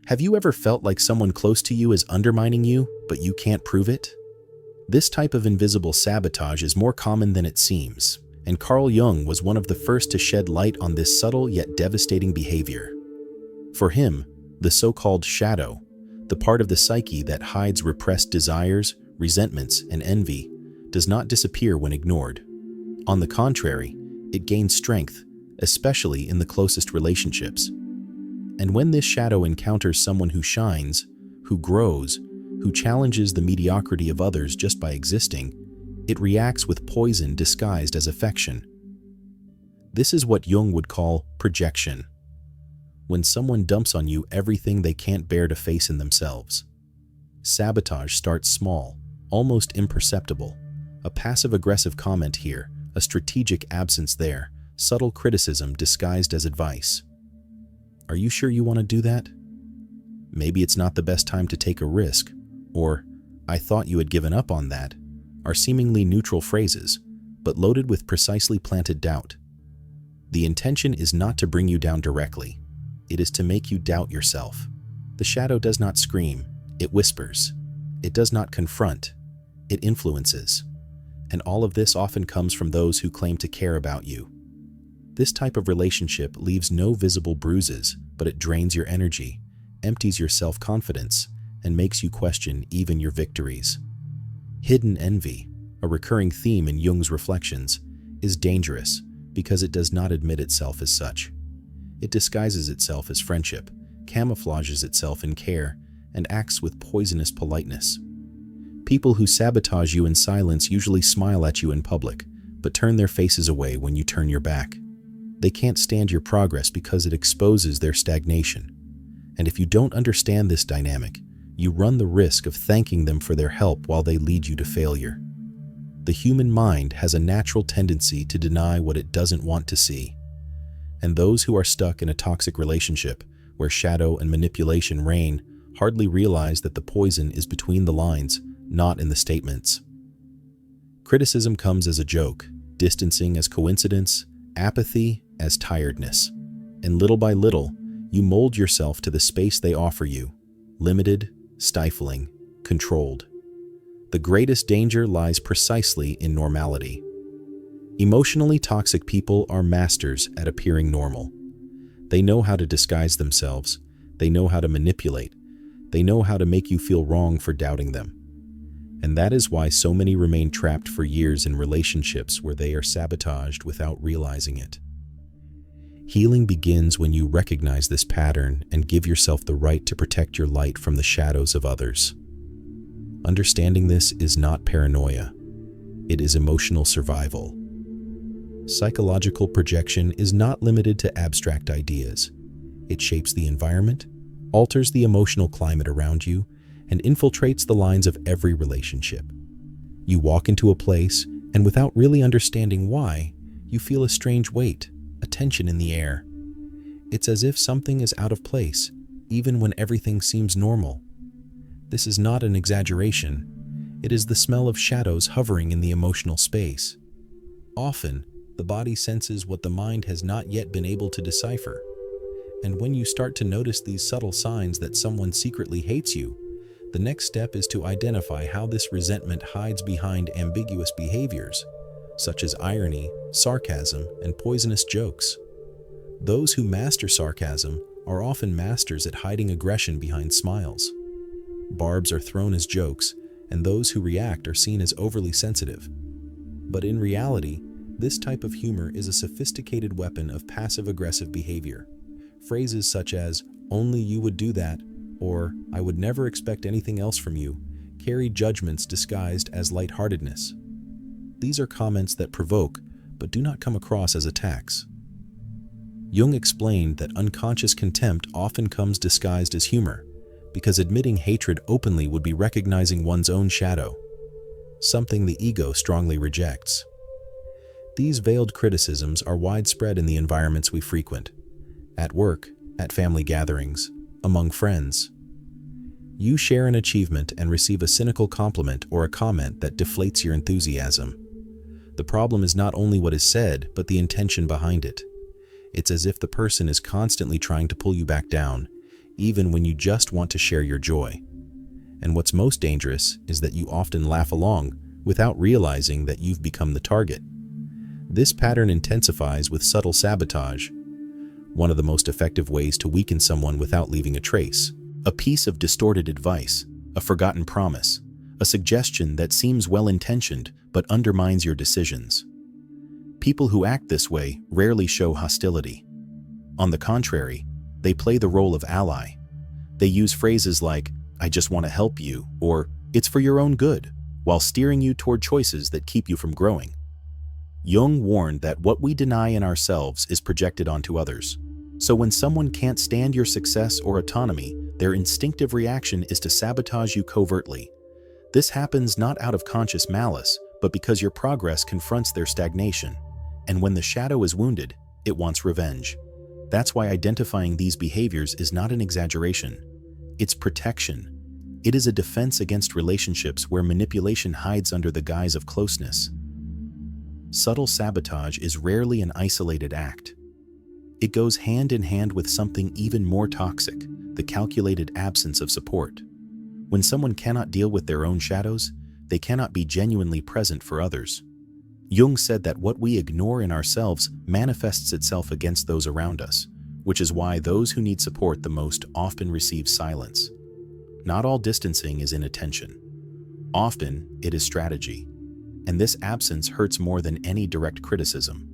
Have you ever felt like someone close to you is undermining you, but you can't prove it? This type of invisible sabotage is more common than it seems, and Carl Jung was one of the first to shed light on this subtle yet devastating behavior. For him, the so-called shadow, the part of the psyche that hides repressed desires, resentments, and envy, does not disappear when ignored. On the contrary, it gains strength, especially in the closest relationships. And when this shadow encounters someone who shines, who grows, who challenges the mediocrity of others just by existing, it reacts with poison disguised as affection. This is what Jung would call projection. When someone dumps on you everything they can't bear to face in themselves. Sabotage starts small, almost imperceptible. A passive-aggressive comment here, a strategic absence there, subtle criticism disguised as advice. Are you sure you want to do that? Maybe it's not the best time to take a risk, or I thought you had given up on that, are seemingly neutral phrases, but loaded with precisely planted doubt. The intention is not to bring you down directly. It is to make you doubt yourself. The shadow does not scream, it whispers. It does not confront, it influences. And all of this often comes from those who claim to care about you. This type of relationship leaves no visible bruises, but it drains your energy, empties your self-confidence, and makes you question even your victories. Hidden envy, a recurring theme in Jung's reflections, is dangerous because it does not admit itself as such. It disguises itself as friendship, camouflages itself in care, and acts with poisonous politeness. People who sabotage you in silence usually smile at you in public, but turn their faces away when you turn your back. They can't stand your progress because it exposes their stagnation. And if you don't understand this dynamic, you run the risk of thanking them for their help while they lead you to failure. The human mind has a natural tendency to deny what it doesn't want to see. And those who are stuck in a toxic relationship, where shadow and manipulation reign, hardly realize that the poison is between the lines, not in the statements. Criticism comes as a joke, distancing as coincidence, apathy as tiredness. And little by little, you mold yourself to the space they offer you, limited, stifling, controlled. The greatest danger lies precisely in normality. Emotionally toxic people are masters at appearing normal. They know how to disguise themselves, they know how to manipulate, they know how to make you feel wrong for doubting them. And that is why so many remain trapped for years in relationships where they are sabotaged without realizing it. Healing begins when you recognize this pattern and give yourself the right to protect your light from the shadows of others. Understanding this is not paranoia. It is emotional survival. Psychological projection is not limited to abstract ideas. It shapes the environment, alters the emotional climate around you, and infiltrates the lines of every relationship. You walk into a place, and without really understanding why, you feel a strange weight, a tension in the air. It's as if something is out of place, even when everything seems normal. This is not an exaggeration. It is the smell of shadows hovering in the emotional space. Often, the body senses what the mind has not yet been able to decipher. And when you start to notice these subtle signs that someone secretly hates you, the next step is to identify how this resentment hides behind ambiguous behaviors, such as irony, sarcasm, and poisonous jokes. Those who master sarcasm are often masters at hiding aggression behind smiles. Barbs are thrown as jokes, and those who react are seen as overly sensitive. But in reality, this type of humor is a sophisticated weapon of passive-aggressive behavior. Phrases such as, "Only you would do that," or "I would never expect anything else from you," carry judgments disguised as lightheartedness. These are comments that provoke, but do not come across as attacks. Jung explained that unconscious contempt often comes disguised as humor, because admitting hatred openly would be recognizing one's own shadow, something the ego strongly rejects. These veiled criticisms are widespread in the environments we frequent, at work, at family gatherings, among friends. You share an achievement and receive a cynical compliment or a comment that deflates your enthusiasm. The problem is not only what is said, but the intention behind it. It's as if the person is constantly trying to pull you back down, even when you just want to share your joy. And what's most dangerous is that you often laugh along without realizing that you've become the target. This pattern intensifies with subtle sabotage, one of the most effective ways to weaken someone without leaving a trace. A piece of distorted advice, a forgotten promise, a suggestion that seems well-intentioned but undermines your decisions. People who act this way rarely show hostility. On the contrary, they play the role of ally. They use phrases like, "I just want to help you," or "it's for your own good," while steering you toward choices that keep you from growing. Jung warned that what we deny in ourselves is projected onto others. So when someone can't stand your success or autonomy, their instinctive reaction is to sabotage you covertly. This happens not out of conscious malice, but because your progress confronts their stagnation. And when the shadow is wounded, it wants revenge. That's why identifying these behaviors is not an exaggeration. It's protection. It is a defense against relationships where manipulation hides under the guise of closeness. Subtle sabotage is rarely an isolated act. It goes hand in hand with something even more toxic, the calculated absence of support. When someone cannot deal with their own shadows, they cannot be genuinely present for others. Jung said that what we ignore in ourselves manifests itself against those around us, which is why those who need support the most often receive silence. Not all distancing is inattention. Often, it is strategy. And this absence hurts more than any direct criticism.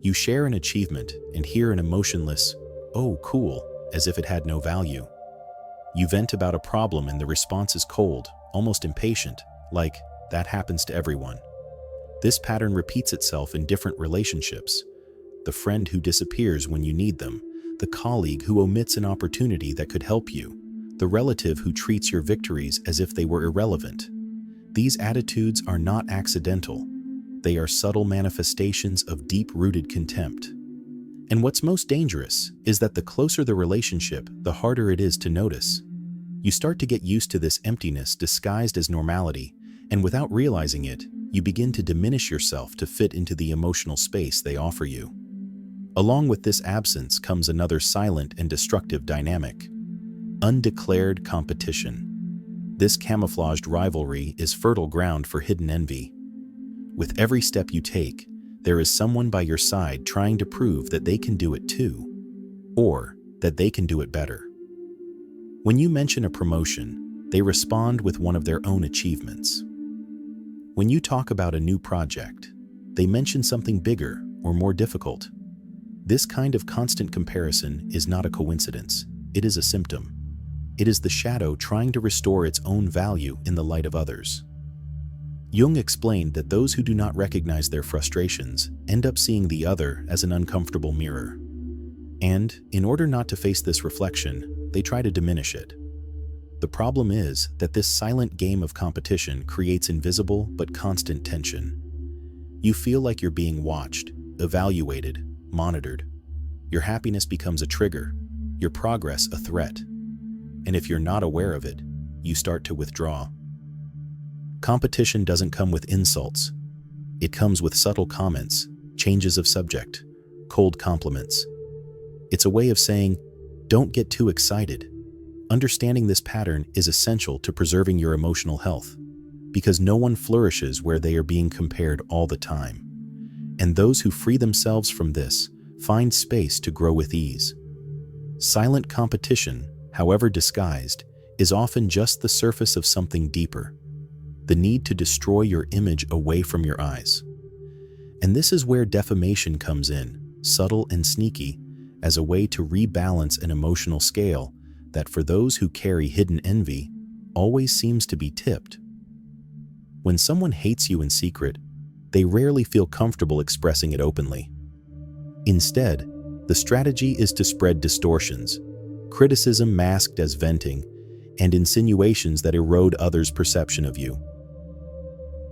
You share an achievement and hear an emotionless, "Oh, cool," as if it had no value. You vent about a problem and the response is cold, almost impatient, like, "That happens to everyone." This pattern repeats itself in different relationships. The friend who disappears when you need them, the colleague who omits an opportunity that could help you, the relative who treats your victories as if they were irrelevant. These attitudes are not accidental. They are subtle manifestations of deep-rooted contempt. And what's most dangerous is that the closer the relationship, the harder it is to notice. You start to get used to this emptiness disguised as normality, and without realizing it, you begin to diminish yourself to fit into the emotional space they offer you. Along with this absence comes another silent and destructive dynamic: undeclared competition. This camouflaged rivalry is fertile ground for hidden envy. With every step you take, there is someone by your side trying to prove that they can do it too, or that they can do it better. When you mention a promotion, they respond with one of their own achievements. When you talk about a new project, they mention something bigger or more difficult. This kind of constant comparison is not a coincidence. It is a symptom. It is the shadow trying to restore its own value in the light of others. Jung explained that those who do not recognize their frustrations end up seeing the other as an uncomfortable mirror. And, in order not to face this reflection, they try to diminish it. The problem is that this silent game of competition creates invisible but constant tension. You feel like you're being watched, evaluated, monitored. Your happiness becomes a trigger, your progress a threat. And if you're not aware of it, you start to withdraw. Competition doesn't come with insults. It comes with subtle comments, changes of subject, cold compliments. It's a way of saying, "Don't get too excited." Understanding this pattern is essential to preserving your emotional health, because no one flourishes where they are being compared all the time. And those who free themselves from this find space to grow with ease. Silent competition, however disguised, is often just the surface of something deeper: the need to destroy your image away from your eyes. And this is where defamation comes in, subtle and sneaky, as a way to rebalance an emotional scale that, for those who carry hidden envy, always seems to be tipped. When someone hates you in secret, they rarely feel comfortable expressing it openly. Instead, the strategy is to spread distortions, criticism masked as venting, and insinuations that erode others' perception of you.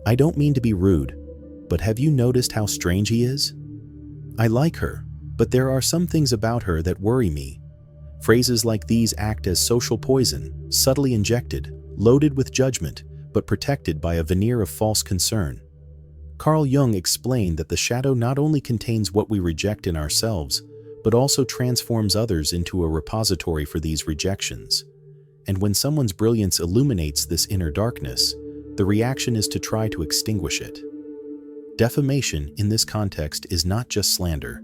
I don't mean to be rude, but have you noticed how strange he is? I like her, but there are some things about her that worry me. Phrases like these act as social poison, subtly injected, loaded with judgment, but protected by a veneer of false concern. Carl Jung explained that the shadow not only contains what we reject in ourselves, but also transforms others into a repository for these rejections. And when someone's brilliance illuminates this inner darkness, the reaction is to try to extinguish it. Defamation in this context is not just slander.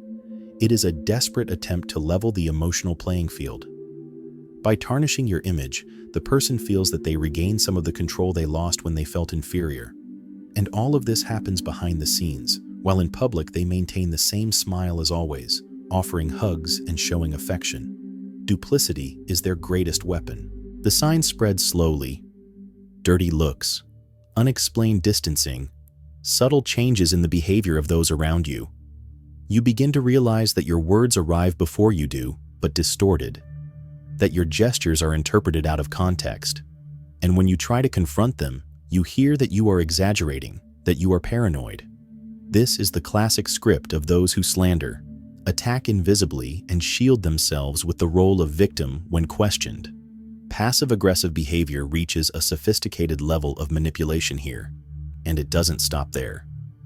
It is a desperate attempt to level the emotional playing field. By tarnishing your image, the person feels that they regain some of the control they lost when they felt inferior. And all of this happens behind the scenes, while in public they maintain the same smile as always, offering hugs and showing affection. Duplicity is their greatest weapon. The signs spread slowly: dirty looks, unexplained distancing, subtle changes in the behavior of those around you. You begin to realize that your words arrive before you do, but distorted, that your gestures are interpreted out of context. And when you try to confront them, you hear that you are exaggerating, that you are paranoid. This is the classic script of those who slander, attack invisibly, and shield themselves with the role of victim when questioned. Passive-aggressive behavior reaches a sophisticated level of manipulation here, and it doesn't stop there.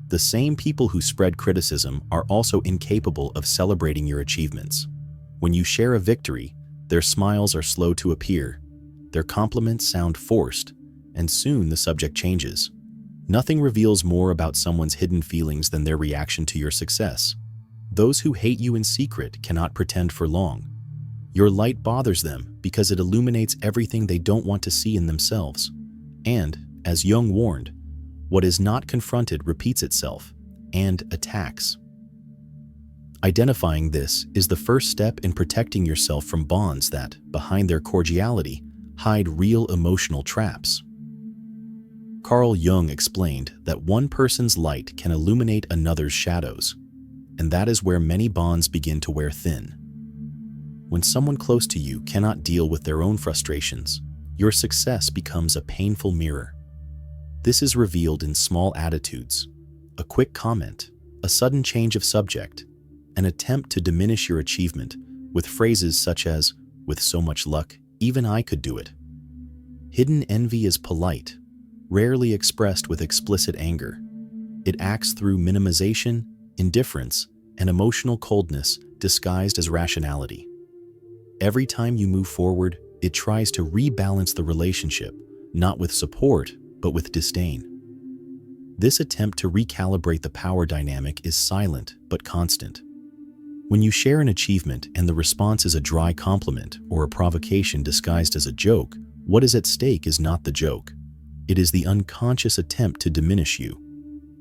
The same people who spread criticism are also incapable of celebrating your achievements. When you share a victory, their smiles are slow to appear, their compliments sound forced, and soon the subject changes. Nothing reveals more about someone's hidden feelings than their reaction to your success. Those who hate you in secret cannot pretend for long. Your light bothers them because it illuminates everything they don't want to see in themselves. And, as Jung warned, what is not confronted repeats itself and attacks. Identifying this is the first step in protecting yourself from bonds that, behind their cordiality, hide real emotional traps. Carl Jung explained that one person's light can illuminate another's shadows, and that is where many bonds begin to wear thin. When someone close to you cannot deal with their own frustrations, your success becomes a painful mirror. This is revealed in small attitudes: a quick comment, a sudden change of subject, an attempt to diminish your achievement with phrases such as, "With so much luck, even I could do it." Hidden envy is polite, rarely expressed with explicit anger. It acts through minimization, indifference, and emotional coldness disguised as rationality. Every time you move forward, it tries to rebalance the relationship, not with support, but with disdain. This attempt to recalibrate the power dynamic is silent but constant. When you share an achievement and the response is a dry compliment or a provocation disguised as a joke, what is at stake is not the joke. It is the unconscious attempt to diminish you.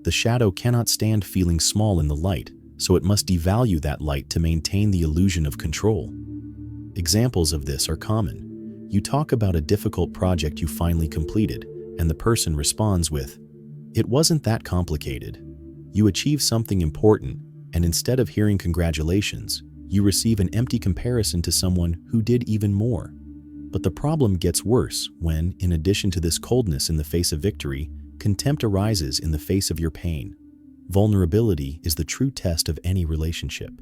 The shadow cannot stand feeling small in the light, so it must devalue that light to maintain the illusion of control. Examples of this are common. You talk about a difficult project you finally completed, and the person responds with, "It wasn't that complicated." You achieve something important, and instead of hearing congratulations, you receive an empty comparison to someone who did even more. But the problem gets worse when, in addition to this coldness in the face of victory, contempt arises in the face of your pain. Vulnerability is the true test of any relationship.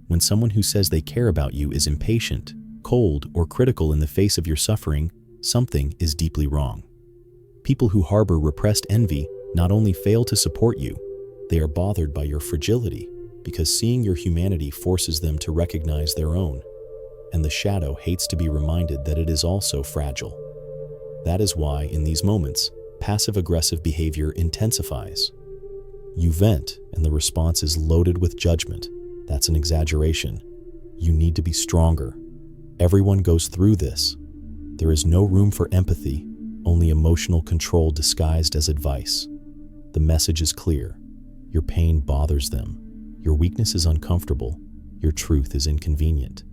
When someone who says they care about you is impatient, cold, or critical in the face of your suffering, something is deeply wrong. People who harbor repressed envy not only fail to support you, they are bothered by your fragility, because seeing your humanity forces them to recognize their own. And the shadow hates to be reminded that it is also fragile. That is why, in these moments, passive-aggressive behavior intensifies. You vent, and the response is loaded with judgment. That's an exaggeration. You need to be stronger. Everyone goes through this. There is no room for empathy, only emotional control disguised as advice. The message is clear. Your pain bothers them. Your weakness is uncomfortable. Your truth is inconvenient.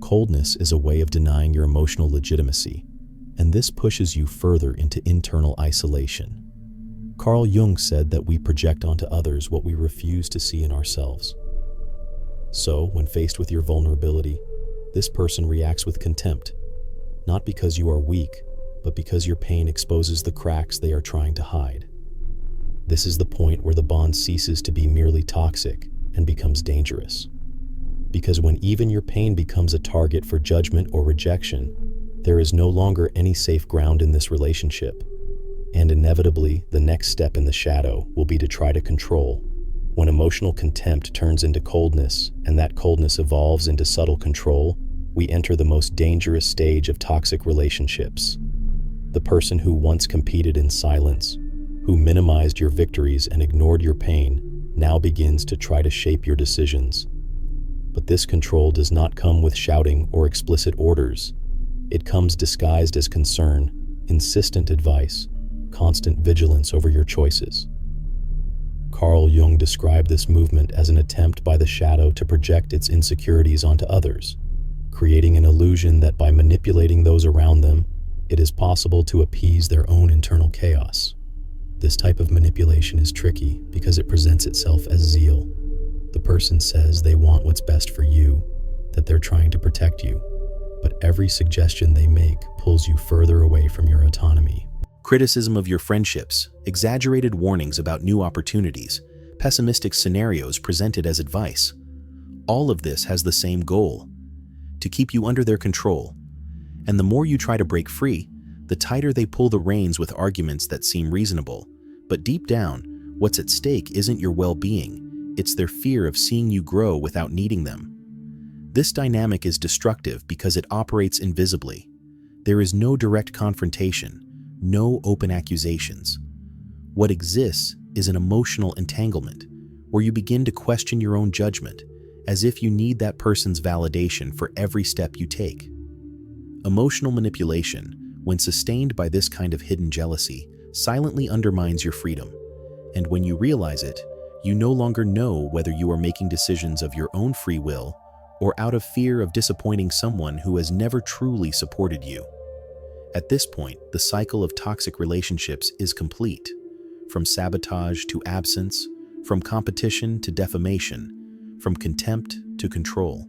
Coldness is a way of denying your emotional legitimacy, and this pushes you further into internal isolation. Carl Jung said that we project onto others what we refuse to see in ourselves. So, when faced with your vulnerability, this person reacts with contempt, not because you are weak, but because your pain exposes the cracks they are trying to hide. This is the point where the bond ceases to be merely toxic and becomes dangerous. Because when even your pain becomes a target for judgment or rejection, there is no longer any safe ground in this relationship. And inevitably, the next step in the shadow will be to try to control, When emotional contempt turns into coldness, and that coldness evolves into subtle control, we enter the most dangerous stage of toxic relationships. The person who once competed in silence, who minimized your victories and ignored your pain, now begins to try to shape your decisions. But this control does not come with shouting or explicit orders. It comes disguised as concern, insistent advice, constant vigilance over your choices. Carl Jung described this movement as an attempt by the shadow to project its insecurities onto others, creating an illusion that by manipulating those around them, it is possible to appease their own internal chaos. This type of manipulation is tricky because it presents itself as zeal. The person says they want what's best for you, that they're trying to protect you, but every suggestion they make pulls you further away from your autonomy. Criticism of your friendships, exaggerated warnings about new opportunities, pessimistic scenarios presented as advice. All of this has the same goal: to keep you under their control. And the more you try to break free, the tighter they pull the reins with arguments that seem reasonable. But deep down, what's at stake isn't your well-being, it's their fear of seeing you grow without needing them. This dynamic is destructive because it operates invisibly. There is no direct confrontation, no open accusations. What exists is an emotional entanglement, where you begin to question your own judgment, as if you need that person's validation for every step you take. Emotional manipulation, when sustained by this kind of hidden jealousy, silently undermines your freedom. And when you realize it, you no longer know whether you are making decisions of your own free will or out of fear of disappointing someone who has never truly supported you. At this point, the cycle of toxic relationships is complete. From sabotage to absence, from competition to defamation, from contempt to control.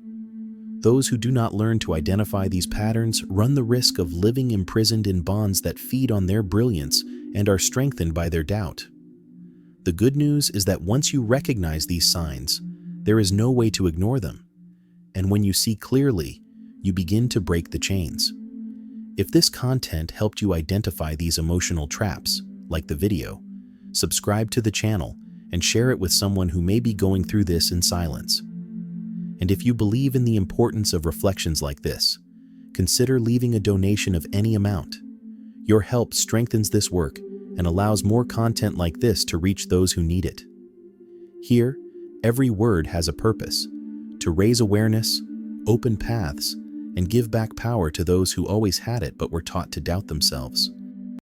Those who do not learn to identify these patterns run the risk of living imprisoned in bonds that feed on their brilliance and are strengthened by their doubt. The good news is that once you recognize these signs, there is no way to ignore them. And when you see clearly, you begin to break the chains. If this content helped you identify these emotional traps, like the video, subscribe to the channel and share it with someone who may be going through this in silence. And if you believe in the importance of reflections like this, consider leaving a donation of any amount. Your help strengthens this work and allows more content like this to reach those who need it. Here, every word has a purpose: to raise awareness, open paths, and give back power to those who always had it but were taught to doubt themselves.